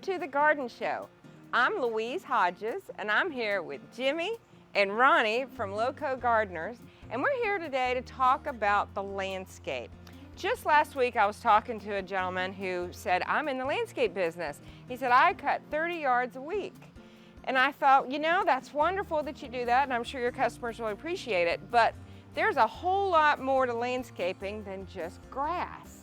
to the Garden Show. I'm Louise Hodges, and I'm here with Jimmy and Ronnie from LowCo Gardeners, and we're here today to talk about the landscape. Just last week I was talking to a gentleman who said, I'm in the landscape business. He said, I cut 30 yards a week. And I thought, you know, that's wonderful that you do that, and I'm sure your customers will appreciate it, but there's a whole lot more to landscaping than just grass.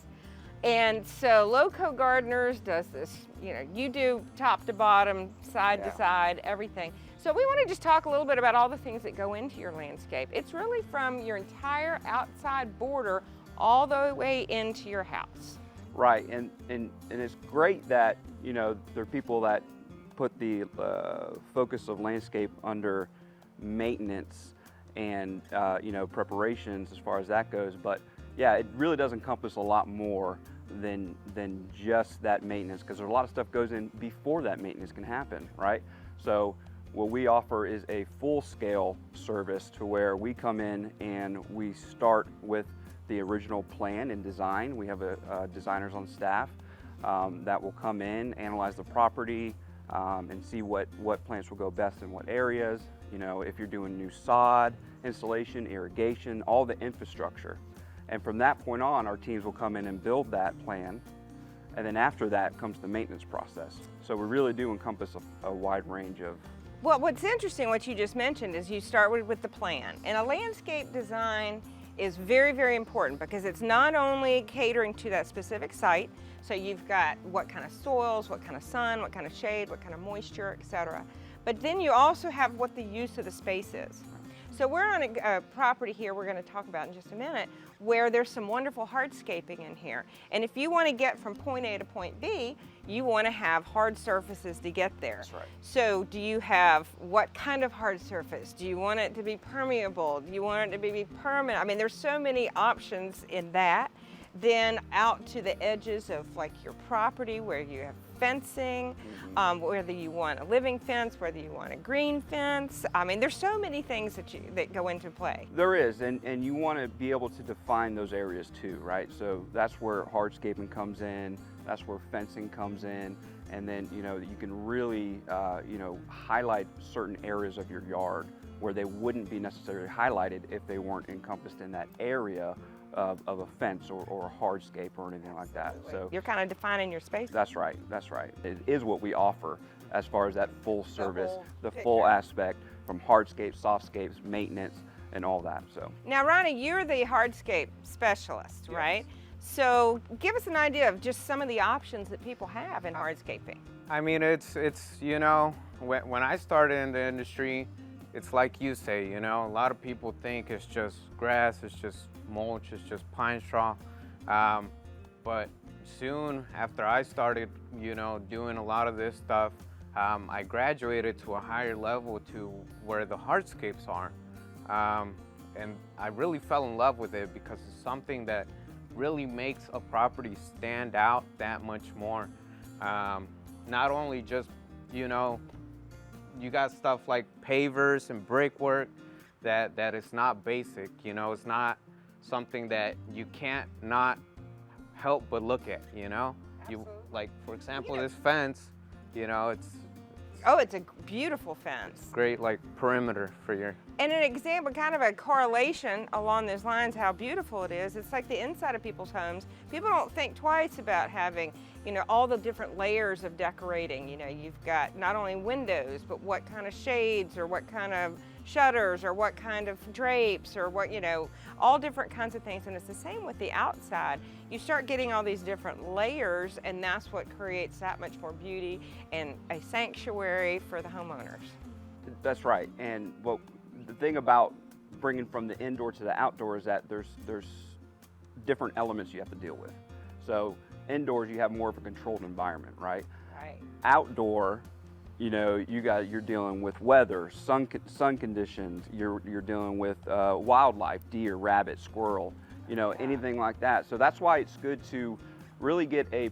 And so LowCo Gardeners does this, you know, you do top to bottom, side to side, everything. So we want to just talk a little bit about all the things that go into your landscape. It's really from your entire outside border all the way into your house. Right, and it's great that, you know, there are people that put the focus of landscape under maintenance and, you know, preparations as far as that goes, but yeah, it really does encompass a lot more than just that maintenance, because there's a lot of stuff goes in before that maintenance can happen, right? So what we offer is a full-scale service to where we come in and we start with the original plan and design. We have designers on staff that will come in, analyze the property, and see what plants will go best in what areas. You know, if you're doing new sod, installation, irrigation, all the infrastructure. And from that point on, our teams will come in and build that plan. And then after that comes the maintenance process. So we really do encompass a wide range of. Well, what's interesting, what you just mentioned, is you start with the plan. And a landscape design is very, very important because it's not only catering to that specific site, so you've got what kind of soils, what kind of sun, what kind of shade, what kind of moisture, etc. But then you also have what the use of the space is. So we're on a property here we're going to talk about in just a minute where there's some wonderful hardscaping in here. And if you want to get from point A to point B, you want to have hard surfaces to get there. That's right. So do you have what kind of hard surface? Do you want it to be permeable? Do you want it to be permanent? I mean, there's so many options in that. Then out to the edges of like your property where you have fencing, whether you want a living fence, whether you want a green fence. I mean, there's so many things that go into play. There is, and you want to be able to define those areas too, right? So that's where hardscaping comes in, that's where fencing comes in, and then, you know, you can really, you know, highlight certain areas of your yard where they wouldn't be necessarily highlighted if they weren't encompassed in that area of a fence or a hardscape or anything like that. So you're kind of defining your space. That's right, that's right. It is what we offer as far as that full service, the picture. full aspect from hardscapes, softscapes, maintenance, and all that. So now, Ronnie, you're the hardscape specialist, Yes. right? So give us an idea of just some of the options that people have in hardscaping. I mean, it's you know, when I started in the industry, it's like you say, you know, a lot of people think it's just grass, it's just mulch, it's just pine straw. But soon after I started, you know, doing a lot of this stuff, I graduated to a higher level to where the hardscapes are. And I really fell in love with it because it's something that really makes a property stand out that much more. Not only just, you know, you got stuff like pavers and brickwork that is not basic, you know, it's not something that you can't not help but look at, you know? Absolutely. You, like, for example, this fence, you know, it's Oh, it's a beautiful fence. great, like, perimeter for your. And an example, kind of a correlation along those lines, how beautiful it is. It's like the inside of people's homes. People don't think twice about having, you know, all the different layers of decorating. You know, you've got not only windows, but what kind of shades or what kind of shutters or what kind of drapes or what, you know, all different kinds of things. And it's the same with the outside. You start getting all these different layers, and that's what creates that much more beauty and a sanctuary for the homeowners. that's right. And the thing about bringing from the indoor to the outdoor is that there's different elements you have to deal with. So indoors you have more of a controlled environment, right? Right. Outdoor, you know, you're dealing with weather, sun conditions. You're dealing with wildlife, deer, rabbit, squirrel, you know, anything like that. So that's why it's good to really get a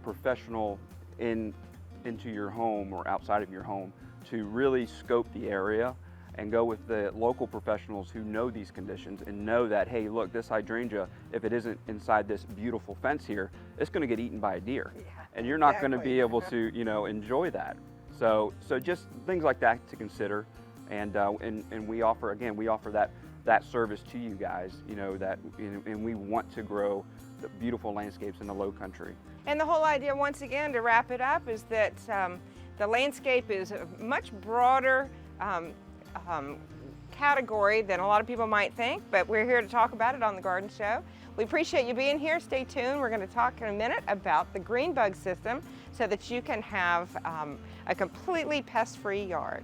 professional into your home or outside of your home to really scope the area and go with the local professionals who know these conditions and know that, hey, look, this hydrangea, if it isn't inside this beautiful fence here, it's going to get eaten by a deer. Yeah, and you're not exactly. going to be able to, enjoy that. So just things like that to consider. And we offer that service to you guys, and we want to grow the beautiful landscapes in the Lowcountry. And the whole idea, once again, to wrap it up, is that the landscape is a much broader category than a lot of people might think, but we're here to talk about it on the Garden Show. We appreciate you being here. Stay tuned. We're going to talk in a minute about the Greenbug system so that you can have a completely pest-free yard.